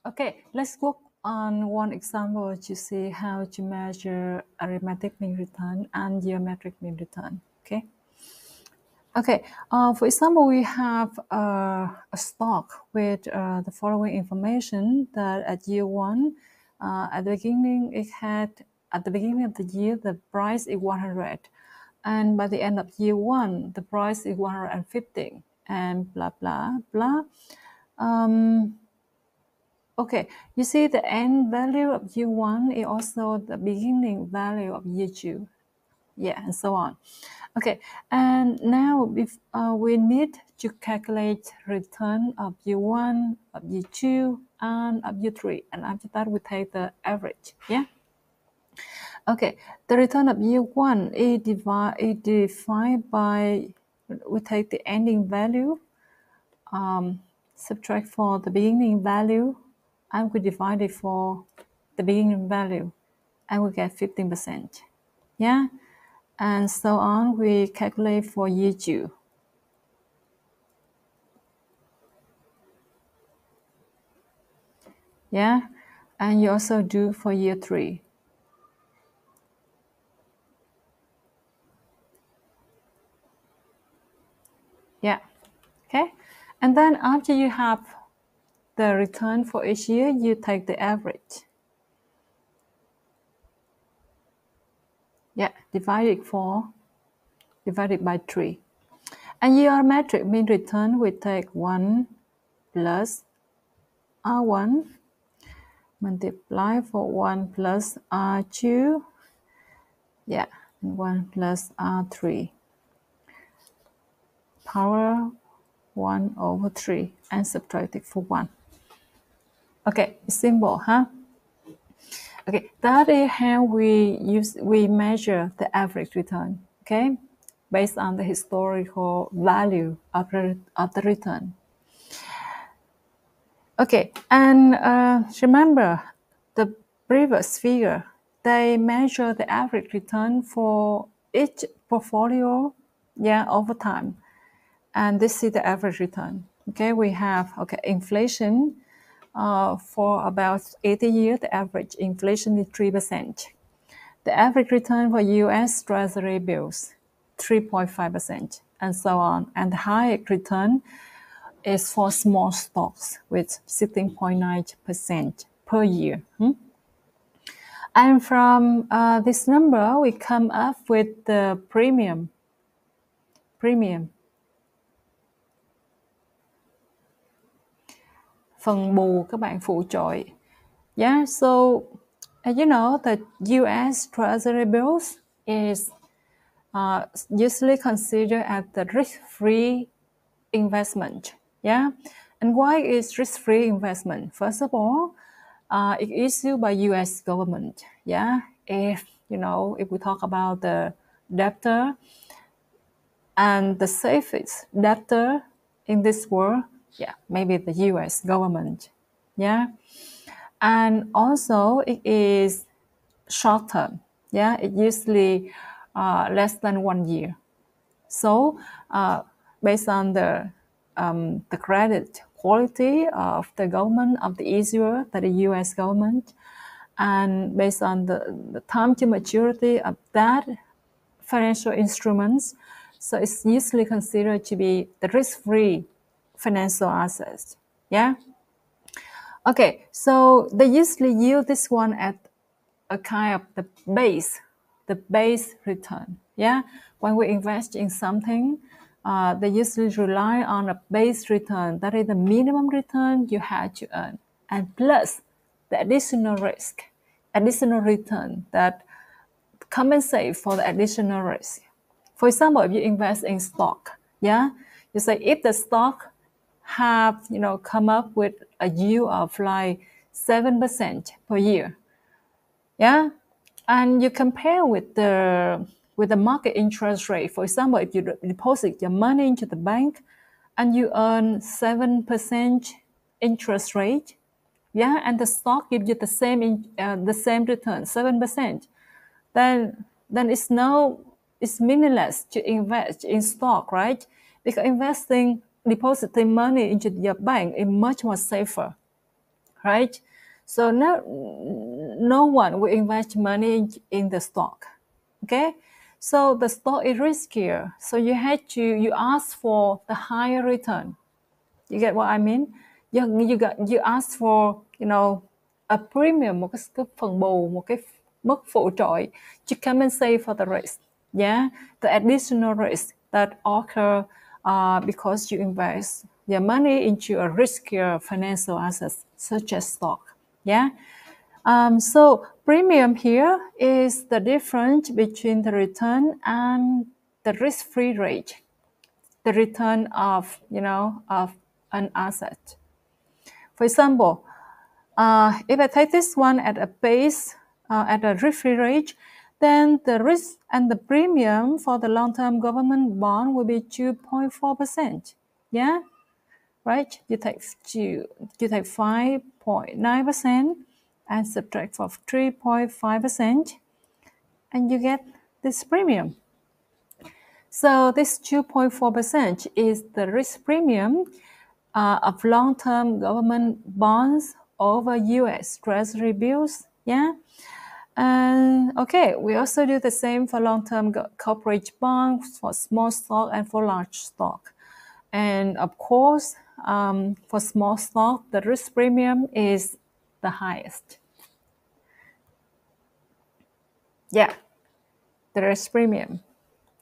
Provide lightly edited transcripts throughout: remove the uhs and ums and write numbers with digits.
Okay, let's work on one example to see how to measure arithmetic mean return and geometric mean return. Okay. For example, we have a stock with the following information that at year one, at the beginning at the beginning of the year the price is 100, and by the end of year one the price is 150, and blah blah blah. Okay, you see the end value of year one is also the beginning value of year two. Yeah, and so on. Okay, and now we need to calculate return of year one, of year two, and of year three. And after that, we take the average. Yeah. Okay, the return of year one is defined by, we take the ending value, subtract for the beginning value, and we divide it for the beginning value, and we get 15%. Yeah, and so on. We calculate for year two. Yeah, and you also do for year three. Yeah, okay. And then after you have the return for each year, you take the average. Yeah, divided by 3. And geometric mean return, we take 1 plus R1 multiply for 1 plus R2. Yeah, and 1 plus R3. Power 1 over 3 and subtract it for 1. Okay, it's simple, huh? Okay, that is how we measure the average return, okay, based on the historical value of the return. Okay, and remember the previous figure, they measure the average return for each portfolio, yeah, over time. And this is the average return. Okay, we have inflation for about 80 years. The average inflation is 3%. The average return for U.S. Treasury bills 3.5%, and so on. And the highest return is for small stocks with 16.9% per year. And from this number, we come up with the premium. Phần bù các bạn phụ trội. Yeah, so you know the U.S. Treasury bills is usually considered as the risk-free investment. Yeah, and why is risk-free investment? First of all, it's issued by U.S. government. Yeah, if we talk about the debtor, and the safest debtor in this world, yeah, maybe the U.S. government. Yeah, and also it is short term. Yeah, it usually less than 1 year. So based on the credit quality of the government, of the issuer, that the U.S. government, and based on the time to maturity of that financial instruments, so it's usually considered to be the risk-free financial assets. Yeah. Okay, so they usually use this one at a kind of the base return. Yeah, when we invest in something, they usually rely on a base return. That is the minimum return you had to earn, and plus the additional risk, additional return that compensate for the additional risk. For example, if you invest in stock, yeah, you say if the stock have come up with a yield of like 7% per year, yeah, and you compare with the market interest rate. For example, if you deposit your money into the bank and you earn 7% interest rate, yeah, and the stock gives you the same return, 7%, then it's meaningless to invest in stock, right? Because depositing money into your bank is much more safer. right? So no one will invest money in the stock, okay? So the stock is riskier. So you ask for the higher return. You get what I mean? You ask for, a premium, một cái phần bù, một cái mức phụ trội to compensate for the risk. Yeah, the additional risk that occur because you invest your money into a riskier financial assets such as stock. Yeah. So premium here is the difference between the return and the risk-free rate, the return of of an asset. For example, if I take this one at a base, at a risk-free rate, then the risk and the premium for the long-term government bond will be 2.4%. Yeah, right? You take 5.9% and subtract from 3.5%, and you get this premium. So this 2.4% is the risk premium of long-term government bonds over U.S. Treasury bills. Yeah. And okay, we also do the same for long-term corporate bonds, for small stock and for large stock. And of course, for small stock, the risk premium is the highest. Yeah, the risk premium,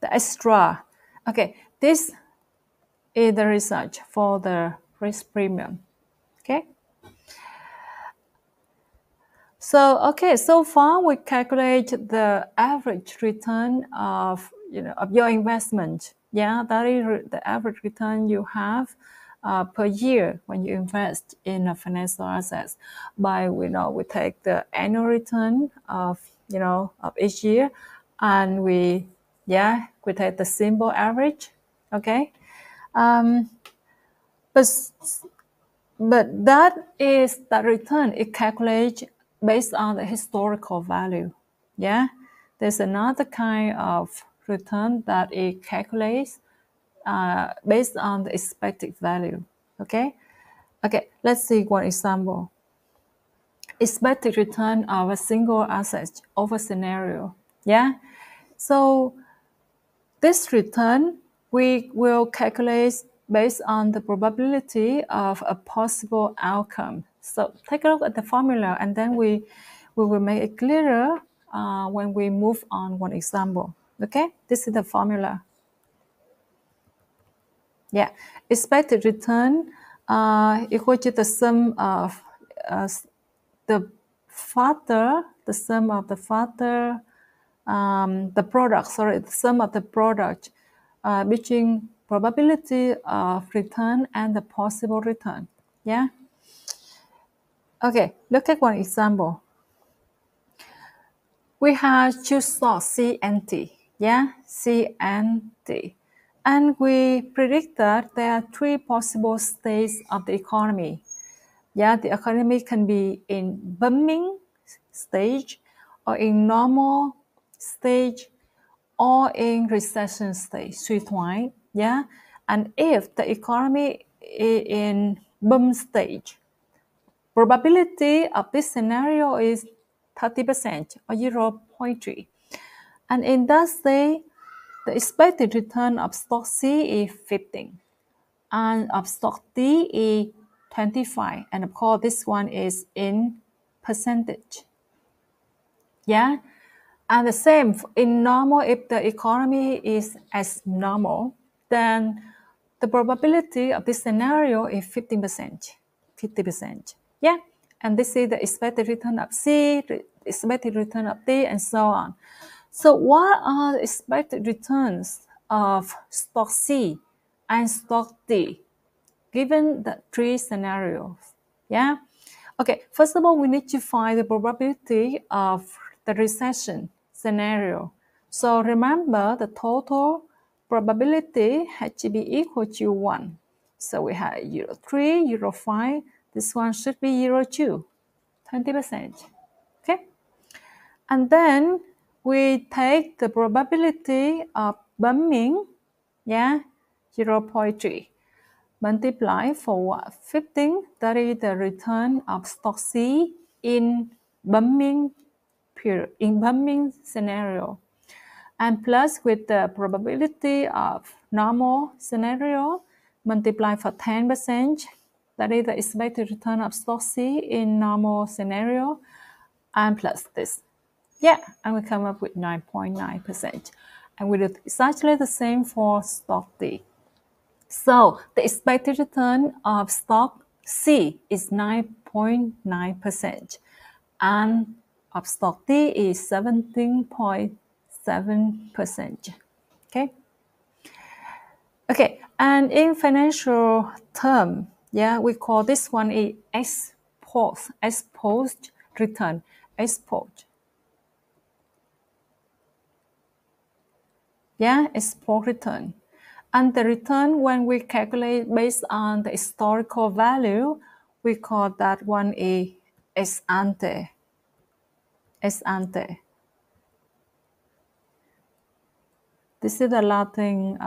the extra. Okay, this is the research for the risk premium. Okay. So far we calculate the average return of your investment. Yeah, that is the average return you have per year when you invest in a financial assets. By we take the annual return of of each year, and we take the simple average. Okay, but that is the return. It calculates based on the historical value. Yeah, there's another kind of return that it calculates based on the expected value. Okay, let's see one example. Expected return of a single asset over scenario. Yeah, so this return we will calculate based on the probability of a possible outcome. So take a look at the formula, and then we will make it clearer when we move on one example. Okay, this is the formula. Yeah, expected return equal to the sum of the sum of the sum of the product between probability of return and the possible return. Yeah. Okay, look at one example. We have two stocks, C and D. Yeah, C and D. And we predict that there are three possible states of the economy. Yeah, the economy can be in booming stage, or in normal stage, or in recession stage, suy thoái. Yeah, and if the economy is in boom stage, probability of this scenario is 30% or 0.3. And in that state, the expected return of stock C is 15, and of stock D is 25. And of course, this one is in percentage. Yeah. And the same in normal, if the economy is as normal, then the probability of this scenario is 15%. 50%. Yeah. And this is the expected return of C, the expected return of D, and so on. So what are the expected returns of stock C and stock D given the three scenarios? Yeah. Okay, first of all, we need to find the probability of the recession scenario. So remember, the total probability had to be equal to 1. So we have 0.3, 0.5. This one should be 0.2, 20%. Okay? And then we take the probability of booming, yeah, 0.3. multiply for 15, that is the return of stock C in bumming period, in bumming scenario. And plus with the probability of normal scenario, multiply for 10%, that is the expected return of stock C in normal scenario, and plus this. Yeah, and we come up with 9.9%. And we do exactly the same for stock D. So the expected return of stock C is 9.9%, and of stock D is 17.7%. Okay. Okay, and in financial term, yeah, we call this one a ex-post return, ex-post. Yeah, export return. And the return, when we calculate based on the historical value, we call that one a ex ante. Ex ante. This is the Latin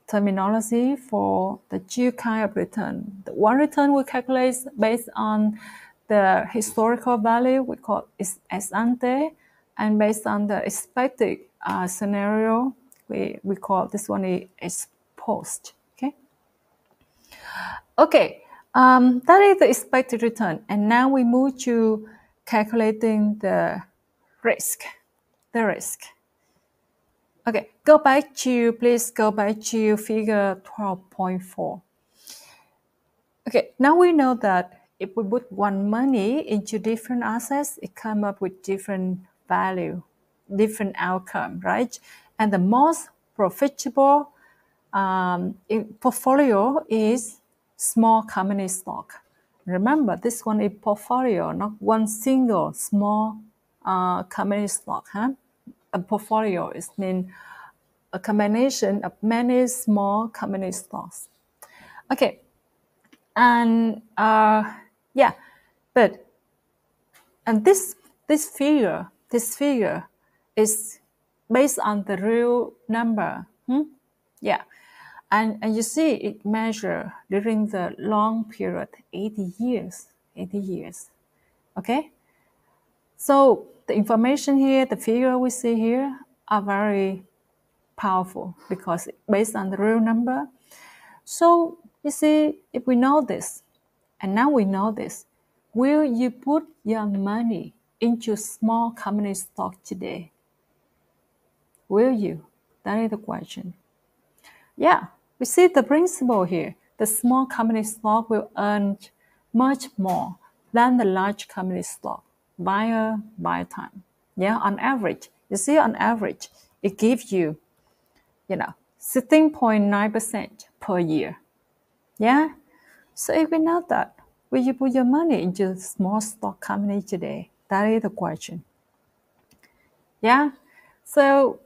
terminology for the two kind of return. The one return we calculate based on the historical value, we call it ex ante, and based on the expected scenario, we call this one ex post. Okay. Okay, that is the expected return, and now we move to calculating the risk. The risk. Okay, please go back to figure 12.4. Okay, now we know that if we put one money into different assets, it comes up with different value, different outcome, right? And the most profitable portfolio is small company stock. Remember, this one is portfolio, not one single small company stock. A portfolio is mean a combination of many small company stocks. Okay, and yeah, but and this figure is based on the real number. Yeah, and you see it measure during the long period, 80 years. Okay, so the information here, the figure we see here are very powerful because based on the real number. So you see, if we know this, and now we know this, will you put your money into small company stock today? Will you? That is the question. Yeah, we see the principle here. The small company stock will earn much more than the large company stock by time. Yeah, on average. You see, on average, it gives you, 16.9% per year. Yeah? So if we know that, will you put your money into a small stock company today? That is the question. Yeah? So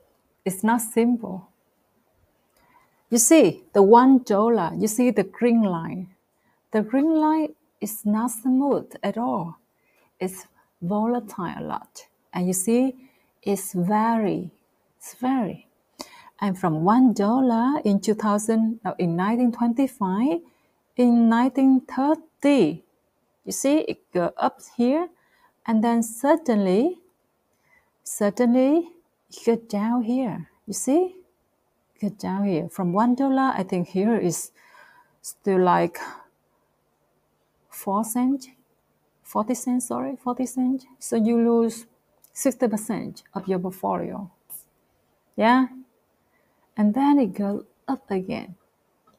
it's not simple. You see, the $1, you see the green line. The green line is not smooth at all. It's volatile a lot. And you see, it's vary. And from $1 in 1925, in 1930, you see it go up here, and then suddenly it go down here. You see, go down here from $1. I think here is still like 40 cents. So you lose 60% of your portfolio. Yeah, and then it goes up again.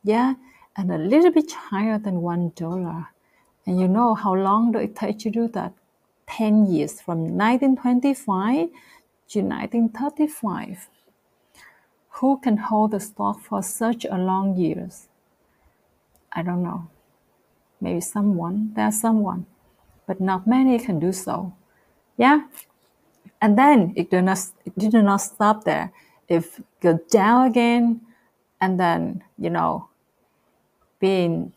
Yeah, and a little bit higher than $1. And you know how long do it take to do that? 10 years, from 1925 to 1935. Who can hold the stock for such a long years? I don't know. Maybe there's someone, but not many can do so. Yeah, and then it did not stop there. If go down again, and then being